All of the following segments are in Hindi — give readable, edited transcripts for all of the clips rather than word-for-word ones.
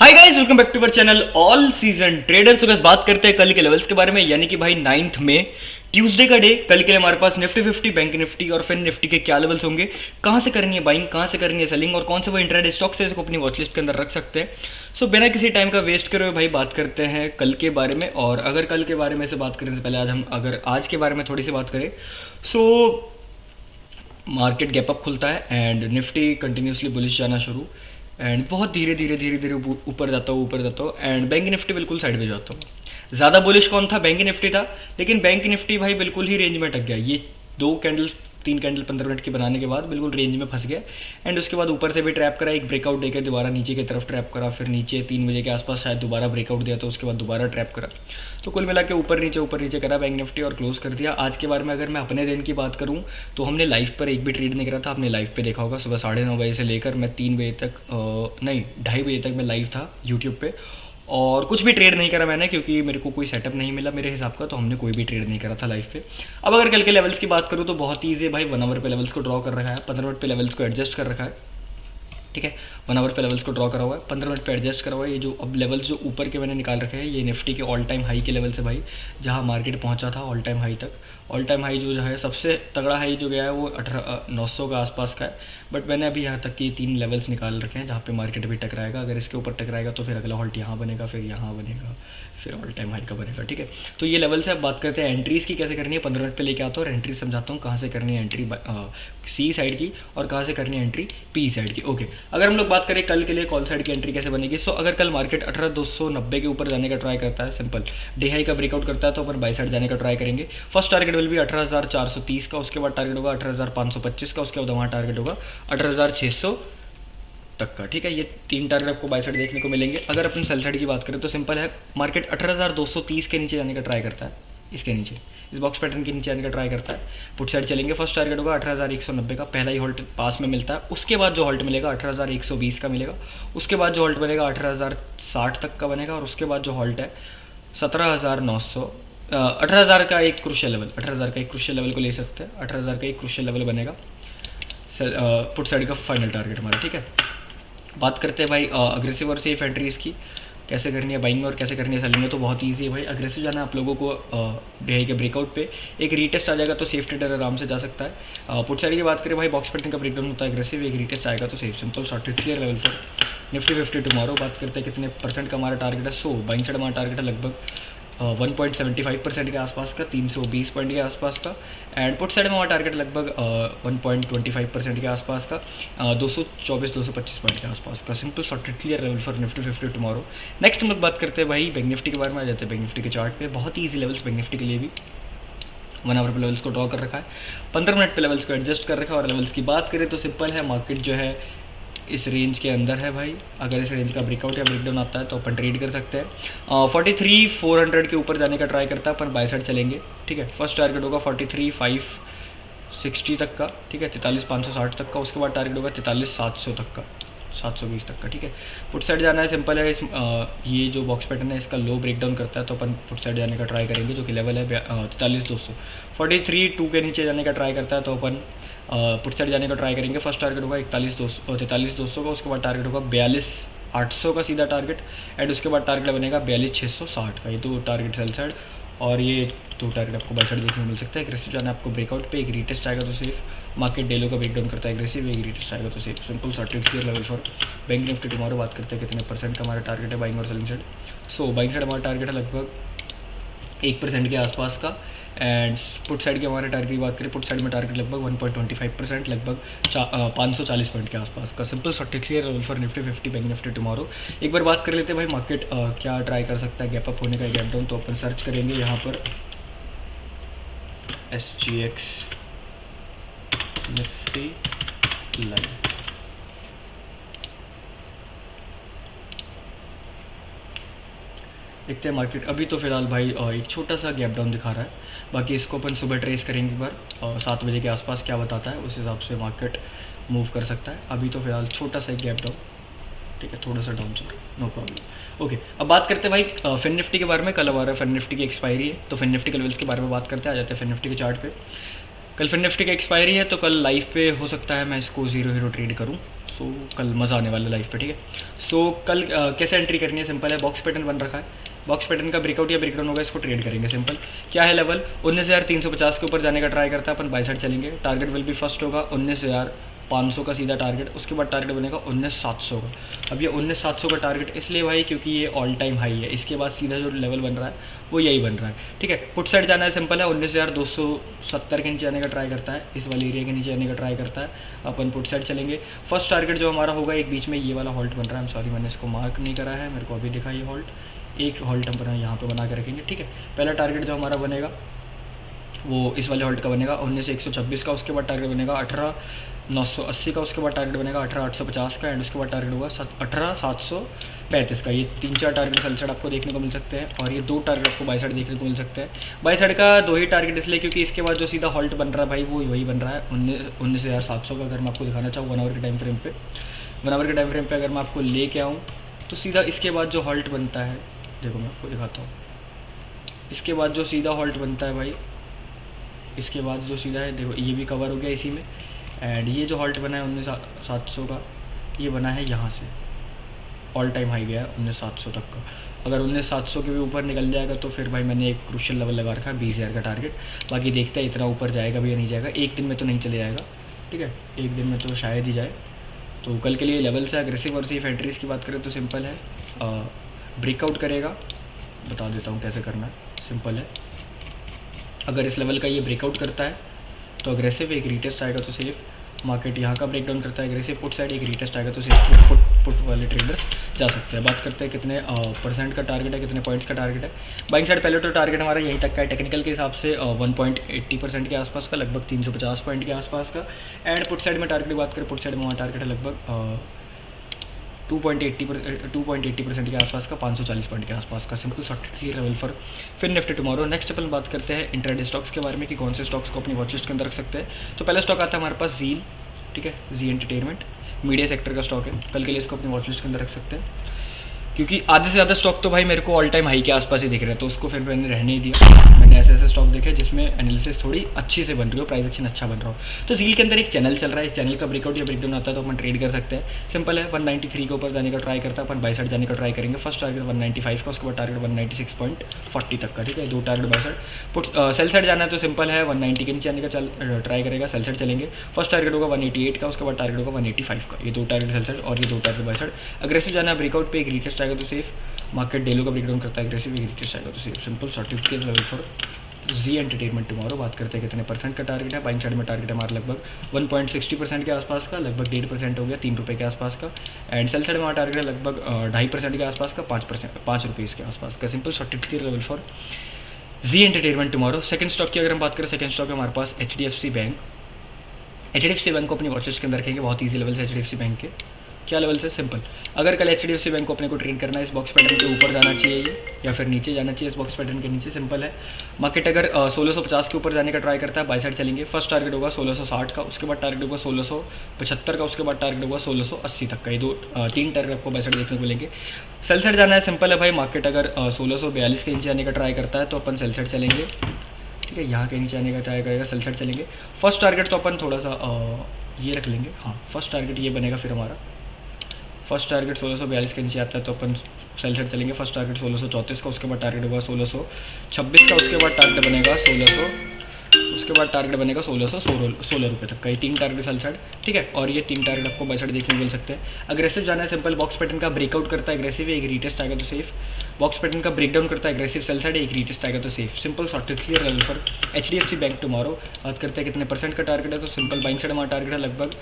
Hi guys, welcome back to our channel all season traders. तो बस बात करते हैं कल के लेवल्स के बारे में, यानी कि भाई 9 में ट्यूसडे का डे। कल के लिए हमारे पास निफ्टी 50, बैंक निफ्टी और फिन निफ्टी के क्या लेवल्स होंगे, कहां से करनी है बाइंग, कहां से करनी है सेलिंग और कौन से वो इंट्राडे स्टॉक्स है इसको अपनी वॉच लिस्ट के अंदर रख सकते हैं। सो बिना किसी टाइम का वेस्ट करे हुए भाई बात करते हैं कल के बारे में। और अगर कल के बारे में से बात करने से पहले आज के बारे में थोड़ी सी बात करें, सो मार्केट गैप अप खुलता है एंड निफ्टी कंटिन्यूसली बुलिश जाना शुरू एंड बहुत धीरे धीरे धीरे धीरे ऊपर जाता हूँ एंड बैंक निफ्टी बिल्कुल साइड में जाता हूँ। ज़्यादा बुलिश कौन था? बैंक निफ्टी था, लेकिन बैंक निफ्टी भाई बिल्कुल ही रेंज में अटक गया। ये दो कैंडल, तीन कैंडल 15 मिनट की बनाने के बाद बिल्कुल रेंज में फंस गया एंड उसके बाद ऊपर से भी ट्रैप करा, एक ब्रेकआउट देकर दोबारा नीचे की तरफ ट्रैप करा, फिर नीचे 3 बजे के आसपास शायद दोबारा ब्रेकआउट दिया तो उसके बाद दोबारा ट्रैप करा। तो कुल मिला के ऊपर नीचे करा बैंक निफ्टी और क्लोज कर दिया। आज के बारे में अगर मैं अपने दिन की बात करूं तो हमने लाइव पर एक भी ट्रेड नहीं करा था। आपने लाइव पे देखा होगा, सुबह 9:30 बजे से लेकर मैं 3 बजे तक नहीं 2:30 बजे तक मैं लाइव था यूट्यूब पे और कुछ भी ट्रेड नहीं करा मैंने, क्योंकि मेरे को कोई सेटअप नहीं मिला मेरे हिसाब का, तो हमने कोई भी ट्रेड नहीं करा था लाइव पे। अब अगर कल के लेवल्स की बात करूँ तो बहुत ईजी है भाई। 1 आवर पे लेवल्स को ड्रॉ कर रखा है, 15 मिनट पे लेवल्स को एडजस्ट कर रखा है, ठीक है। 1 आवर पे लेवल्स को ड्रॉ करा हुआ है, 15 मिनट पे एडजस्ट करा हुआ है। ये जो अब लेवल्स जो ऊपर के मैंने निकाल रखे हैं, ये निफ्टी के ऑल टाइम हाई के लेवल से भाई, जहाँ मार्केट पहुँचा था ऑल टाइम हाई तक। ऑल टाइम हाई जो है सबसे तगड़ा हाई जो गया है वो 900 का आसपास का है, बट मैंने अभी यहाँ तक की 3 लेवल्स निकाल रखे हैं जहाँ पे मार्केट अभी टकराएगा। अगर इसके ऊपर टकराएगा तो फिर अगला हॉल्ट यहाँ बनेगा, फिर यहाँ बनेगा, फिर ऑल टाइम हाई का बनेगा, ठीक है। तो ये लेवल से अब बात करते हैं एंट्रीज़ की, कैसे करनी है। 15 मिनट पे लेके आता हूँ और एंट्री समझाता हूँ कहाँ से करनी है एंट्री सी साइड की और कहाँ से करनी है एंट्री पी साइड की। ओके, अगर हम लोग बात करें कल के लिए कॉल साइड की एंट्री कैसे बनेगी, सो अगर कल मार्केट 18,290 के ऊपर जाने का ट्राई करता है, सिंपल डे हाई का ब्रेकआउट करता है, तो अपन बाई साइड जाने का ट्राई करेंगे। फर्स्ट टारगेट विल भी 18,430 का, उसके बाद टारगेट होगा 18,525 का, उसके बाद वहाँ टारगेट होगा 18,600 तक का, ठीक है। ये 3 टारगेट आपको बाय साइड देखने को मिलेंगे। अगर अपन सेल साइड की बात करें तो सिंपल है, मार्केट 18,230 के नीचे जाने का ट्राई करता है, इसके नीचे इस बॉक्स पैटर्न के नीचे आने का ट्राई करता है, पुट साइड चलेंगे। फर्स्ट टारगेट होगा 18,190 का, पहला ही हॉल्ट पास में मिलता है। उसके बाद जो हॉल्ट मिलेगा 18,120 का मिलेगा, उसके बाद जो हॉल्ट बनेगा 18,060 तक का बनेगा और उसके बाद जो हॉल्ट है 17,900 18,000 का एक क्रूशियल लेवल, 18,000 का एक क्रूशियल लेवल को ले सकते हैं। 18,000 का एक क्रूशियल लेवल बनेगा पुट साइड का फाइनल टारगेट हमारा, ठीक है। बात करते हैं भाई अग्रेसिव और सेफ एंट्रीज़ की, कैसे करनी है बाइंग और कैसे करनी है सेलिंग में। तो बहुत ईजी है भाई। अग्रेसिव जाना है आप लोगों को डे के ब्रेकआउट पे, एक रीटेस्ट आ जाएगा तो सेफ ट्रेडर आराम से जा सकता है। पुट साइड की बात करें भाई, बॉक्स पैटर्न का ब्रेकडाउन होता है अग्रेसिव, एक रीटेस्ट आएगा तो safe, simple sorted clear level पर निफ्टी 50 टुमारो। बात करते हैं कितने परसेंट का हमारा टारगेट है। सो बाइंग साइड हमारा टारगेट है लगभग 1.75% के आसपास का, 320 पॉइंट के आसपास का। एंड पुट साइड में हमारा टारगेट लगभग 1.25% के आसपास का, 224-225 पॉइंट के आसपास का, simple sorted clear level for Nifty 50 tomorrow. Next हम लोग बात करते हैं भाई बैंक निफ्टी के बारे में। आ जाते हैं बैंक निफ्टी के चार्ट पे। बहुत ईजी लेवल्स बैंक निफ्टी के लिए भी 1 आवर पे लेवल्स को ड्रॉ कर रखा है, 15 मिनट पे लेवल्स को एडजस्ट कर रखा है। और लेवल्स की बात करें तो सिंपल है, मार्केट जो है इस रेंज के अंदर है भाई। अगर इस रेंज का ब्रेकआउट या ब्रेकडाउन आता है तो अपन ट्रेड कर सकते हैं। 43,400 के ऊपर जाने का ट्राई करता है, अपन बाय साइड चलेंगे, ठीक है। फर्स्ट टारगेट होगा 43,560 तक का, ठीक है, 43,560 तक का। उसके बाद टारगेट होगा 43,700 तक का, 720 तक का, ठीक है। पुट साइड जाना है, सिंपल है। ये जो बॉक्स पैटर्न है इसका लो ब्रेकडाउन करता है तो अपन पुट साइड जाने का ट्राई करेंगे, जो कि लेवल है 43,200। 43,200 के नीचे जाने का ट्राई करता है तो अपन पुट साइड जाने का ट्राई करेंगे। फर्स्ट टारगेट होगा 43,200 का, उसके बाद टारगेट होगा 42,800 का सीधा टारगेट एंड उसके बाद टारगेट बनेगा 42,660 का। ये 2 टारगेट सेल साइड और ये 2 टारगेट आपको बाय साइड देखने को मिल सकता है। एग्रेसिव जाना है आपको ब्रेकआउट पे, एक रीटेस्ट आएगा तो सेफ, मार्केट डेलो का ब्रेकडाउन करता है एग्रेसिव, एक रीटेस्ट आएगा तो safe, simple sorted clear level for bank Nifty tomorrow. बात करते हैं कितने परसेंट का हमारा टारगेट है बाइंग और selling side. So buying side हमारा टारगेट है लगभग 1% के आसपास का एंड पुट साइड की हमारे टारगेट की बात करें, पुट साइड में टारगेट लगभग 1.25%, लगभग 540 पॉइंट के आसपास का, simple sorted clear level for Nifty 50 bank Nifty tomorrow. एक बार बात कर लेते हैं भाई मार्केट क्या ट्राई कर सकता है गैप अप होने का, गैप डाउन। तो अपन सर्च करेंगे यहाँ पर SGX निफ्टी लाइन, देखते हैं मार्केट। अभी तो फिलहाल भाई एक छोटा सा गैप डाउन दिखा रहा है, बाकी इसको अपन सुबह ट्रेस करेंगे एक बार 7 बजे के आसपास क्या बताता है, उस हिसाब से मार्केट मूव कर सकता है। अभी तो फिलहाल छोटा सा एक गैप डाउन, ठीक है, थोड़ा सा डाउन चल रहा है, नो प्रॉब्लम। ओके, अब बात करते हैं भाई फिन निफ्टी के बारे में। कल हमारा फिन निफ्टी की एक्सपायरी है तो फिन निफ्टी के लेवल्स के बारे में बात करते हैं। आ जाते हैं फिन निफ्टी के चार्ट पे। कल फिन निफ्टी की एक्सपायरी है तो कल लाइव पे हो सकता है मैं इसको 0 ट्रेड करूँ। सो कल मज़ा आने वाला लाइफ पे, ठीक है। सो कल कैसे एंट्री करनी है, सिंपल है। बॉक्स पैटर्न बन रखा है, बॉक्स पैटर्न का ब्रेकआउट या ब्रेकडाउन होगा, इसको ट्रेड करेंगे। सिंपल क्या है, लेवल 19,350 के ऊपर जाने का ट्राई करता है, अपन बाई साइड चलेंगे। टारगेट विल भी फर्स्ट होगा 19,500 का सीधा टारगेट, उसके बाद टारगेट बनेगा 19,700 का। अब ये 19,700 का टारगेट इसलिए भाई क्योंकि ये ऑल टाइम हाई है, इसके बाद सीधा जो लेवल बन रहा है वो यही बन रहा है, ठीक है। पुट साइड जाना है, सिंपल है। 19,270 के नीचे आने का ट्राई करता है, इस वाले एरिया के नीचे आने का ट्राई करता है, अपन पुट साइड चलेंगे। फर्स्ट टारगेट जो हमारा होगा, एक बीच में ये वाला हॉल्ट बन रहा है, सॉरी मैंने इसको मार्क नहीं करा है, मेरे को अभी दिखा ये हॉल्ट, एक हॉल्ट हम यहाँ पे बना के रखेंगे, ठीक है। पहला टारगेट जो हमारा बनेगा वो इस वाले हॉल्ट का बनेगा 19,126 का, उसके बाद टारगेट बनेगा 18,980 का, उसके बाद टारगेट बनेगा 18,850 का, एंड उसके बाद टारगेट होगा 18,735 का। ये 3-4 टारगेट सेल साइड आपको देखने को मिल सकते हैं, और ये 2 टारगेट आपको बाई साइड देखने को मिल सकते हैं। बाई साइड का 2 ही टारगेट इसलिए क्योंकि इसके बाद जो सीधा हॉल्ट बन रहा है भाई वो वही बन रहा है 19,700 का। अगर मैं आपको दिखाना चाहूँ 1 आवर के टाइम फ्रेम पे, 1 आवर के टाइम फ्रेम पे अगर मैं आपको लेके आऊँ तो सीधा इसके बाद जो हॉल्ट बनता है, देखो मैं आपको दिखाता हूँ, इसके बाद जो सीधा हॉल्ट बनता है भाई, इसके बाद जो सीधा है देखो ये भी कवर हो गया इसी में, एंड ये जो हॉल्ट बना है 19,700 का, ये बना है यहाँ से, ऑल टाइम हाई गया है 19,700 तक का। अगर 19,700 के भी ऊपर निकल जाएगा तो फिर भाई मैंने एक क्रूशियल लेवल लगा रखा है 20,000 का टारगेट। बाकी देखते हैं इतना ऊपर जाएगा भी या नहीं जाएगा, एक दिन में तो नहीं चले जाएगा, ठीक है, एक दिन में तो शायद ही जाए। तो कल के लिए लेवल से एग्रेसिव और सेफ एंट्रीज की बात करें तो सिंपल है, ब्रेकआउट करेगा, बता देता हूँ कैसे करना है, सिंपल है। अगर इस लेवल का ये ब्रेकआउट करता है तो अग्रेसिव, एक रीटेस्ट आएगा तो सेफ। मार्केट यहाँ का ब्रेकडाउन करता है एग्रेसिव, पुट साइड एक रीटेस्ट आएगा तो सेफ, पुट वाले ट्रेडर्स जा सकते हैं। बात करते हैं कितने परसेंट का टारगेट है, कितने पॉइंट्स का टारगेट है। बाइंग साइड पहले तो टारगेट हमारा यहीं तक का है, टेक्निकल के हिसाब से 1.80% के आसपास का, लगभग 350 पॉइंट के आसपास का। एंड पुट साइड में टारगेट की बात करें, पुट साइड में वहाँ टारगेट है लगभग 2.80% के आसपास का, 540 पॉइंट के आसपास का। Simple short clear level for Fin Nifty tomorrow. Next अपन बात करते हैं इंट्राडे स्टॉक्स के बारे में कि कौन से स्टॉक्स को अपनी वॉच लिस्ट के अंदर रख सकते हैं। तो पहला स्टॉक आता है हमारे पास जील, ठीक है, जी एंटरटेनमेंट, मीडिया सेक्टर का स्टॉक है। कल के लिए इसको अपनी वॉच लिस्ट के अंदर रख सकते हैं, क्योंकि आधे से ज़्यादा स्टॉक तो भाई मेरे को ऑल टाइम हाई के आसपास ही दिख रहे हैं, तो उसको फिर मैंने रहने ही दिया। मैंने ऐसे ऐसे स्टॉक देखे जिसमें एनालिसिस थोड़ी अच्छी से बन रही हो, प्राइस एक्शन अच्छा बन रहा हो। तो जील के अंदर एक चैनल चल रहा है, इस चैनल का ब्रेकआउट या ब्रेकडाउन आता है तो अपन ट्रेड कर सकते हैं। सिंपल है, 193 के ऊपर जाने का ट्राई करता है, अपन बाई साइड जाने का ट्राई करेंगे। फर्स्ट टारगेट 195 का, उसके बाद टारगेट 196.40 तक का, ठीक है, 2 target by side. Put sell side जाना है तो सिंपल है, 190 के नीचे आने का ट्राई करेगा, सेल साइड चलेंगे। फर्स्ट टारगेट होगा 188 का, उसके बाद टारगेट होगा 185 का, ये 2 टारगेट सेल साइड और ये 2 टारगेट बाई साइड। अग्रेसिव जाना है, ब्रेकआउट पे एक रीटेस्ट आएगा तो सेफ। मार्केट डेलो का ब्रेकडाउन करता है एग्रेसिव, एक रीटेस्ट आएगा तो safe. Simple certificate level for Zee entertainment tomorrow. बात करते हैं कितने परसेंट का टारगेट है। बाइंग साइड में टारगेट हमारा लगभग 1.60% के आसपास का, लगभग 1.5% हो गया, 3 रुपये के आसपास का। एंड सेल साइड में हमारा टारगेट है लगभग 2.5% के आसपास का, 5 रुपीज़ के आसपास का। Simple certificate level for Zee entertainment tomorrow. Second stock की अगर हम बात करें, सेकंड स्टॉक है हमारे पास HDFC बैंक। HDFC बैंक को अपनी वॉच लिस्ट के अंदर रखेंगे, बहुत ईजी लेवल से HDFC बैंक के। क्या लेवल से, सिंपल, अगर कल HDFC बैंक को अपने को ट्रेड करना है, इस बॉक्स पैटर्न के ऊपर जाना चाहिए ये, या फिर नीचे जाना चाहिए इस बॉक्स पैटर्न के नीचे। सिंपल है, मार्केट अगर 1650 के ऊपर जाने का ट्राई करता है, बाई साइड चलेंगे। फर्स्ट टारगेट होगा 1660 का, उसके बाद टारगेट होगा 1675 का, उसके बाद टारगेट होगा 1680 तक का। ये 3 टारगेट आपको बाई साइड देखने को मिलेंगे। सेल साइड जाना है, सिंपल है भाई, मार्केट अगर 1642 के नीचे आने का ट्राई करता है तो अपन सेल साइड चलेंगे, ठीक है, यहाँ के नीचे आने का ट्राई करेगा, सेल साइड चलेंगे। फर्स्ट टारगेट तो अपन थोड़ा सा ये रख लेंगे, हाँ फर्स्ट टारगेट ये बनेगा फिर हमारा। फर्स्ट टारगेट 1642 के नीचे आता है तो अपन सेल साइड चलेंगे। फर्स्ट टारगेट 1634 का, उसके बाद टारगेट होगा 1626 का, उसके बाद टारगेट बनेगा 1600, उसके बाद टारगेट बनेगा 1616 रुपये तक का। ये 3 टारगेट सेल साइड, ठीक है, और ये 3 टारगेट आपको बाई साइड देखने को मिल सकते हैं। अग्रेसिव जाना है, सिंपल, बॉक्स पैटर्न का ब्रेकआउट करता है एग्रेसिव, एक रीटेस्ट आएगा तो सेफ। बॉक्स पैटर्न का ब्रेकडाउन करता है एग्रेसिव, सेल साइड एक रीटेस्ट आएगा तो safe. Simple short clear level पर HDFC बैंक टुमारो। बात करते हैं कितने परसेंट का टारगेट है, तो सिंपल बाइंग साइड हमारा टारगेट है लगभग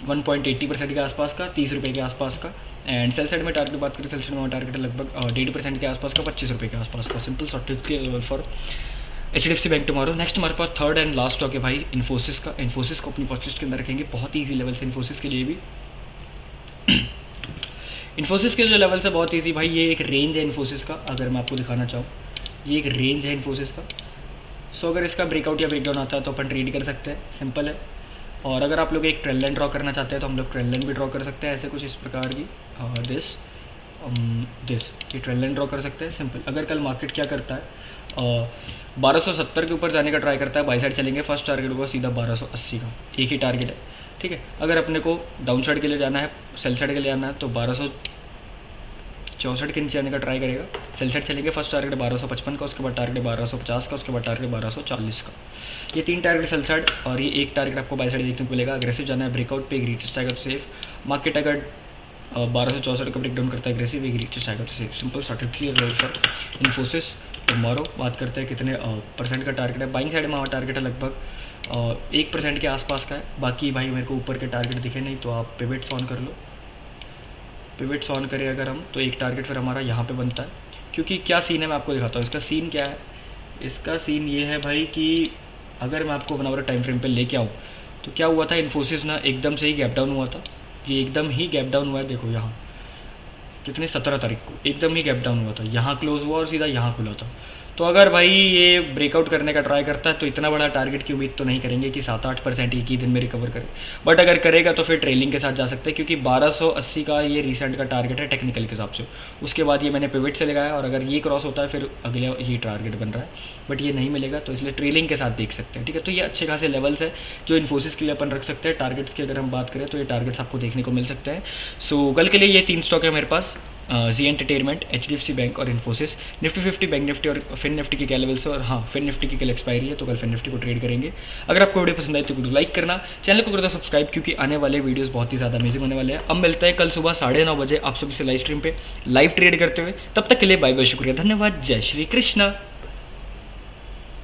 1.80% के आसपास का, 30 रुपये के आसपास का। एंड सेल साइड में टारगेट बात करें, सेल साइड में टारगेट है लगभग 1.5% के आसपास का, 25 रुपये के आसपास का। Simple short clear level for HDFC bank tomorrow. Next हमारे पास थर्ड एंड लास्ट स्टॉक है भाई इन्फोसिस का। इन्फोसिस को अपनी वॉच लिस्ट के अंदर रखेंगे, बहुत ही ईजी लेवल से इन्फोसिस के लिए भी। इन्फोसिस के जो लेवल से बहुत ईजी भाई, ये एक रेंज है इन्फोसिस का, अगर मैं आपको दिखाना चाहूँ, ये एक रेंज है इन्फोसिस का। सो अगर इसका ब्रेकआउट या ब्रेकडाउन आता है तो अपन ट्रेड कर सकते हैं, सिंपल है। और अगर आप लोग एक ट्रेंड लाइन ड्रॉ करना चाहते हैं तो हम लोग ट्रेंड लाइन भी ड्रॉ कर सकते हैं, ऐसे कुछ इस प्रकार की, दिस ये ट्रेंड लाइन ड्रॉ कर सकते हैं, सिंपल। अगर कल मार्केट क्या करता है, 1270 के ऊपर जाने का ट्राई करता है, बाई साइड चलेंगे। फर्स्ट टारगेट होगा सीधा 1280 का, एक ही टारगेट है, ठीक है। अगर अपने को डाउन साइड के लिए जाना है, सेल साइड के लिए जाना है, तो 1264 के नीचे आने का ट्राई करेगा। सेल साइड चलेंगे, फर्स्ट टारगेट 1255 का, उसके बाद टारगेट 1250 का, उसके बाद टारगेट 1240 का। ये 3 टारगेट सेल साइड और ये 1 टारगेट आपको बाय साइड देखने को मिलेगा। अग्रेसिव जाना है, ब्रेकआउट पे, रीटेस्ट टारगेट सेफ। मार्केट अगर 1264 का ब्रेक डाउन करता है एग्रेसिव, एक retest target safe. Simple started clear level for Infosys. Tomorrow बात करते हैं कितने परसेंट का टारगेट है। बाइंग साइड में हमारा टारगेट है लगभग 1% के आसपास का है। बाकी भाई मेरे को ऊपर के टारगेट दिखे नहीं, तो आप पिवट्स ऑन कर लो। पिवट्स ऑन करें अगर हम, तो एक टारगेट फिर हमारा यहाँ पे बनता है। क्योंकि क्या सीन है मैं आपको दिखाता हूँ। इसका सीन क्या है, इसका सीन ये है भाई कि अगर मैं आपको 1 आवर टाइम फ्रेम पे लेके आऊँ, तो क्या हुआ था, इन्फोसिस ना एकदम से ही गैप डाउन हुआ था। ये एकदम ही गैप डाउन हुआ है, देखो यहाँ कितने 17 तारीख को एकदम ही गैप डाउन हुआ था, यहाँ क्लोज हुआ और सीधा यहाँ खुला था। तो अगर भाई ये ब्रेकआउट करने का ट्राई करता है, तो इतना बड़ा टारगेट की उम्मीद तो नहीं करेंगे कि 7-8% एक ही दिन में रिकवर करे। बट अगर करेगा तो फिर ट्रेलिंग के साथ जा सकते हैं, क्योंकि 1280 का ये रिसेंट का टारगेट है टेक्निकल के हिसाब से। उसके बाद ये मैंने पिवट से लगाया, और अगर ये क्रॉस होता है फिर अगले ये टारगेट बन रहा है, बट ये नहीं मिलेगा, तो इसलिए ट्रेलिंग के साथ देख सकते हैं। ठीक है, तो ये अच्छे खासे लेवल्स है जो इन्फोसिस के लिए अपन रख सकते हैं। टारगेट्स की अगर हम बात करें, तो ये टारगेट्स आपको देखने को मिल सकते हैं। सो कल के लिए ये 3 स्टॉक है मेरे पास, जी एंटरटेनमेंट, HDFC बैंक और इन्फोसिस। निफ्टी 50, बैंक निफ्टी और फिन निफ्टी की क्या लेवल्स है, और हाँ फिन निफ्टी की कल एक्सपायरी है, तो कल फिन निफ्टी को ट्रेड करेंगे। अगर आपको वीडियो पसंद आई तो वीडियो लाइक करना, चैनल को कर दो सब्सक्राइब, क्योंकि आने वाले वीडियोस बहुत ही ज़्यादा अमेजिंग होने वाले हैं। अब मिलते हैं कल सुबह 9:30 बजे आप सभी से लाइव स्ट्रीम पे लाइव ट्रेड करते हुए। तब तक के लिए बाय बाय, शुक्रिया, धन्यवाद, जय श्री कृष्णा।